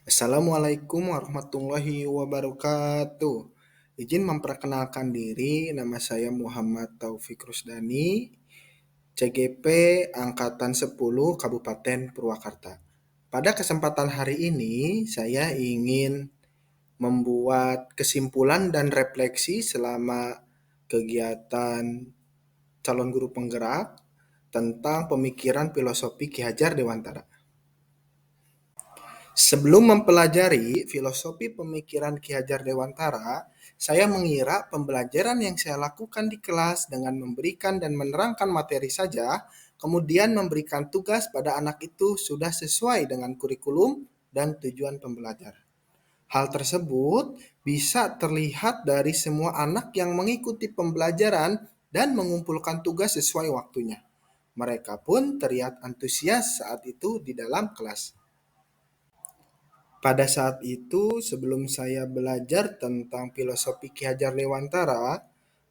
Assalamualaikum warahmatullahi wabarakatuh. Izin memperkenalkan diri, nama saya Muhammad Taufik Rusdani, CGP Angkatan 10 Kabupaten Purwakarta. Pada kesempatan hari ini, saya ingin membuat kesimpulan dan refleksi selama kegiatan calon guru penggerak tentang pemikiran filosofi Ki Hajar Dewantara. Sebelum mempelajari filosofi pemikiran Ki Hajar Dewantara, saya mengira pembelajaran yang saya lakukan di kelas dengan memberikan dan menerangkan materi saja, kemudian memberikan tugas pada anak itu sudah sesuai dengan kurikulum dan tujuan pembelajaran. Hal tersebut bisa terlihat dari semua anak yang mengikuti pembelajaran dan mengumpulkan tugas sesuai waktunya. Mereka pun terlihat antusias saat itu di dalam kelas. Pada saat itu, sebelum saya belajar tentang filosofi Ki Hajar Dewantara,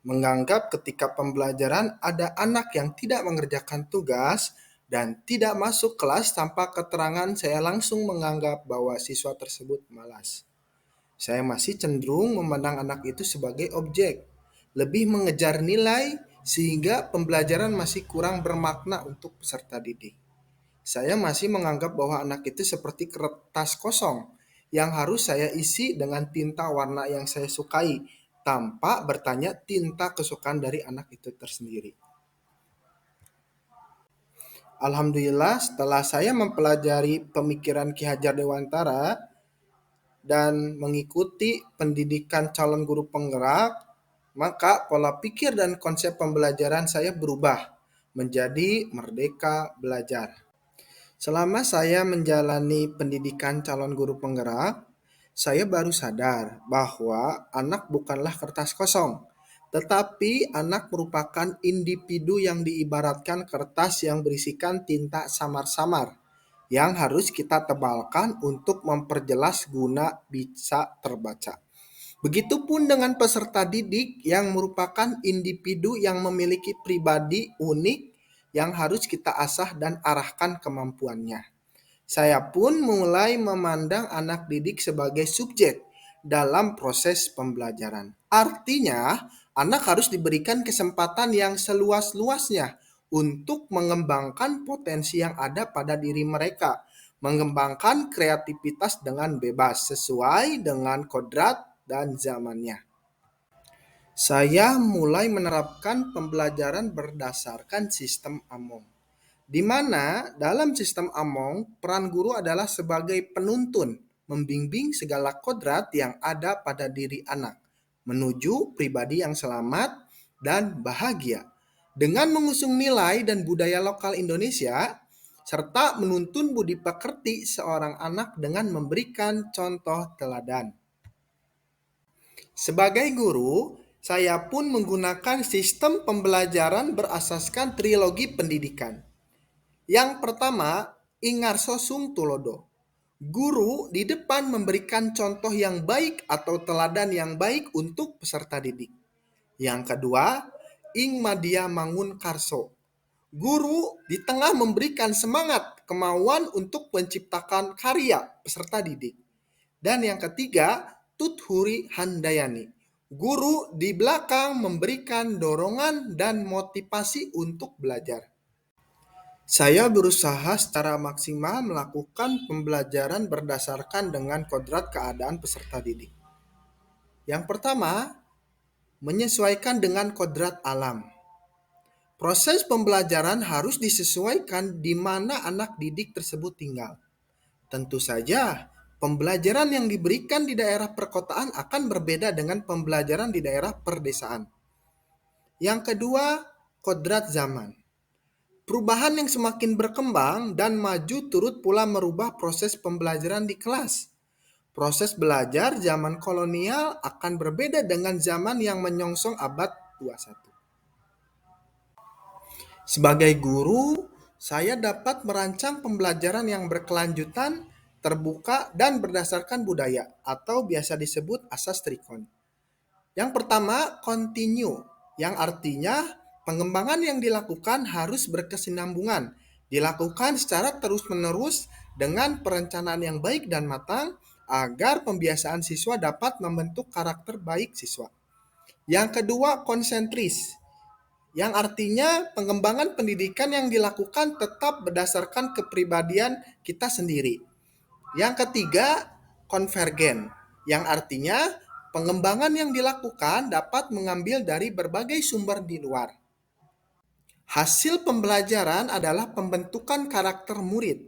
menganggap ketika pembelajaran ada anak yang tidak mengerjakan tugas dan tidak masuk kelas tanpa keterangan, saya langsung menganggap bahwa siswa tersebut malas. Saya masih cenderung memandang anak itu sebagai objek, lebih mengejar nilai sehingga pembelajaran masih kurang bermakna untuk peserta didik. Saya masih menganggap bahwa anak itu seperti kertas kosong yang harus saya isi dengan tinta warna yang saya sukai tanpa bertanya tinta kesukaan dari anak itu tersendiri. Alhamdulillah setelah saya mempelajari pemikiran Ki Hajar Dewantara dan mengikuti pendidikan calon guru penggerak, maka pola pikir dan konsep pembelajaran saya berubah menjadi merdeka belajar. Selama saya menjalani pendidikan calon guru penggerak, saya baru sadar bahwa anak bukanlah kertas kosong, tetapi anak merupakan individu yang diibaratkan kertas yang berisikan tinta samar-samar yang harus kita tebalkan untuk memperjelas guna bisa terbaca. Begitupun dengan peserta didik yang merupakan individu yang memiliki pribadi unik yang harus kita asah dan arahkan kemampuannya. Saya pun mulai memandang anak didik sebagai subjek dalam proses pembelajaran. Artinya, anak harus diberikan kesempatan yang seluas-luasnya untuk mengembangkan potensi yang ada pada diri mereka, mengembangkan kreativitas dengan bebas sesuai dengan kodrat dan zamannya. Saya mulai menerapkan pembelajaran berdasarkan sistem Among, di mana dalam sistem Among, peran guru adalah sebagai penuntun, membimbing segala kodrat yang ada pada diri anak, menuju pribadi yang selamat dan bahagia. Dengan mengusung nilai dan budaya lokal Indonesia, serta menuntun budi pekerti seorang anak dengan memberikan contoh teladan. Sebagai guru, saya pun menggunakan sistem pembelajaran berasaskan trilogi pendidikan. Yang pertama, Ingarso Sung Tulodo. Guru di depan memberikan contoh yang baik atau teladan yang baik untuk peserta didik. Yang kedua, Ing Madia Mangun Karso. Guru di tengah memberikan semangat, kemauan untuk menciptakan karya peserta didik. Dan yang ketiga, Tuthuri Handayani. Guru di belakang memberikan dorongan dan motivasi untuk belajar. Saya berusaha secara maksimal melakukan pembelajaran berdasarkan dengan kodrat keadaan peserta didik. Yang pertama, menyesuaikan dengan kodrat alam. Proses pembelajaran harus disesuaikan di mana anak didik tersebut tinggal. Tentu saja, pembelajaran yang diberikan di daerah perkotaan akan berbeda dengan pembelajaran di daerah perdesaan. Yang kedua, kodrat zaman. Perubahan yang semakin berkembang dan maju turut pula merubah proses pembelajaran di kelas. Proses belajar zaman kolonial akan berbeda dengan zaman yang menyongsong abad 21. Sebagai guru, saya dapat merancang pembelajaran yang berkelanjutan, terbuka, dan berdasarkan budaya atau biasa disebut asas trikon. Yang pertama, continue, yang artinya pengembangan yang dilakukan harus berkesinambungan, dilakukan secara terus-menerus dengan perencanaan yang baik dan matang agar pembiasaan siswa dapat membentuk karakter baik siswa. Yang kedua, konsentris, yang artinya pengembangan pendidikan yang dilakukan tetap berdasarkan kepribadian kita sendiri. Yang ketiga, konvergen, yang artinya pengembangan yang dilakukan dapat mengambil dari berbagai sumber di luar. Hasil pembelajaran adalah pembentukan karakter murid,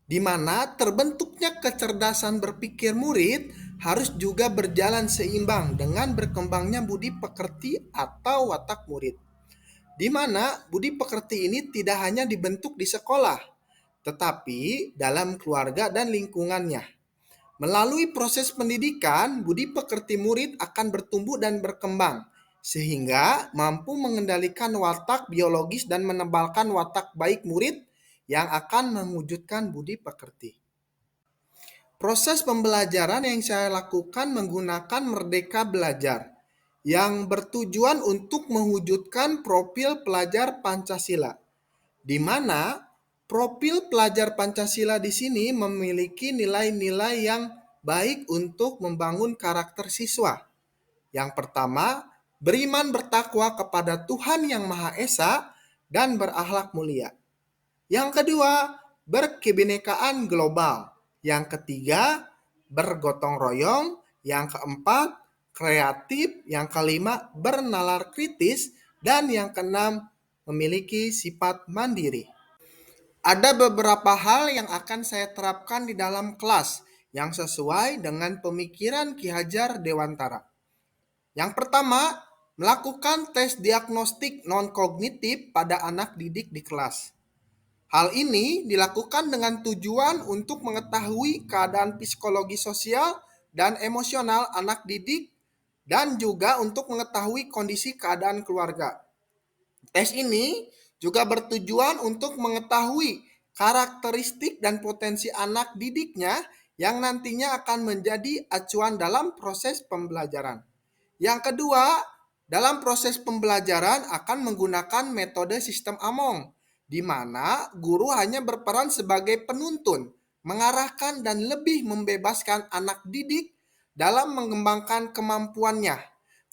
di mana terbentuknya kecerdasan berpikir murid harus juga berjalan seimbang dengan berkembangnya budi pekerti atau watak murid. Di mana budi pekerti ini tidak hanya dibentuk di sekolah, tetapi dalam keluarga dan lingkungannya. Melalui proses pendidikan, budi pekerti murid akan bertumbuh dan berkembang, sehingga mampu mengendalikan watak biologis dan menebalkan watak baik murid yang akan mewujudkan budi pekerti. Proses pembelajaran yang saya lakukan menggunakan Merdeka Belajar, yang bertujuan untuk mewujudkan profil pelajar Pancasila, di mana profil pelajar Pancasila di sini memiliki nilai-nilai yang baik untuk membangun karakter siswa. Yang pertama, beriman bertakwa kepada Tuhan Yang Maha Esa dan berakhlak mulia. Yang kedua, berkebinekaan global. Yang ketiga, bergotong royong. Yang keempat, kreatif. Yang kelima, bernalar kritis. Dan yang keenam, memiliki sifat mandiri. Ada beberapa hal yang akan saya terapkan di dalam kelas yang sesuai dengan pemikiran Ki Hajar Dewantara. Yang pertama, melakukan tes diagnostik non-kognitif pada anak didik di kelas. Hal ini dilakukan dengan tujuan untuk mengetahui keadaan psikologi sosial dan emosional anak didik dan juga untuk mengetahui kondisi keadaan keluarga. Tes ini juga bertujuan untuk mengetahui karakteristik dan potensi anak didiknya yang nantinya akan menjadi acuan dalam proses pembelajaran. Yang kedua, dalam proses pembelajaran akan menggunakan metode sistem Among, di mana guru hanya berperan sebagai penuntun, mengarahkan dan lebih membebaskan anak didik dalam mengembangkan kemampuannya.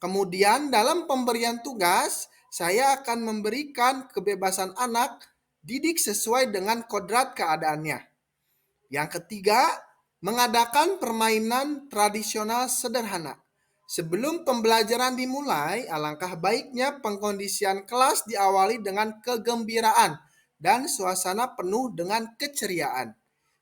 Kemudian dalam pemberian tugas, saya akan memberikan kebebasan anak didik sesuai dengan kodrat keadaannya. Yang ketiga, mengadakan permainan tradisional sederhana. Sebelum pembelajaran dimulai, alangkah baiknya pengkondisian kelas diawali dengan kegembiraan dan suasana penuh dengan keceriaan.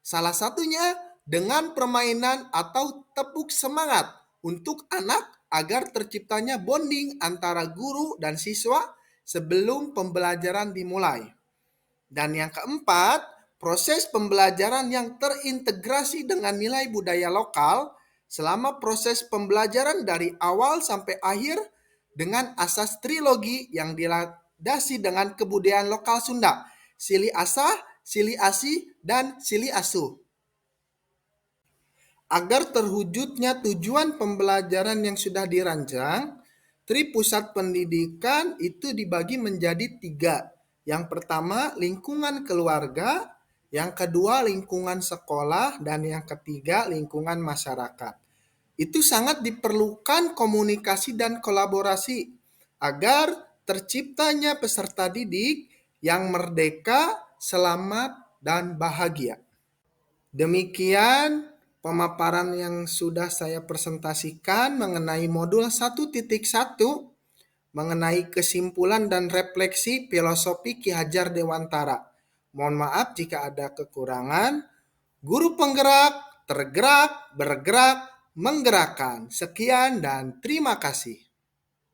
Salah satunya dengan permainan atau tepuk semangat untuk anak agar terciptanya bonding antara guru dan siswa sebelum pembelajaran dimulai. Dan yang keempat, proses pembelajaran yang terintegrasi dengan nilai budaya lokal selama proses pembelajaran dari awal sampai akhir dengan asas trilogi yang dilandasi dengan kebudayaan lokal Sunda, Sili Asah, Sili Asih, dan Sili Asuh. Agar terwujudnya tujuan pembelajaran yang sudah dirancang, Tri Pusat Pendidikan itu dibagi menjadi 3. Yang pertama, lingkungan keluarga. Yang kedua, lingkungan sekolah. Dan yang ketiga, lingkungan masyarakat. Itu sangat diperlukan komunikasi dan kolaborasi agar terciptanya peserta didik yang merdeka, selamat, dan bahagia. Demikian pemaparan yang sudah saya presentasikan mengenai modul 1.1 mengenai kesimpulan dan refleksi filosofi Ki Hajar Dewantara. Mohon maaf jika ada kekurangan. Guru penggerak, tergerak, bergerak, menggerakkan. Sekian dan terima kasih.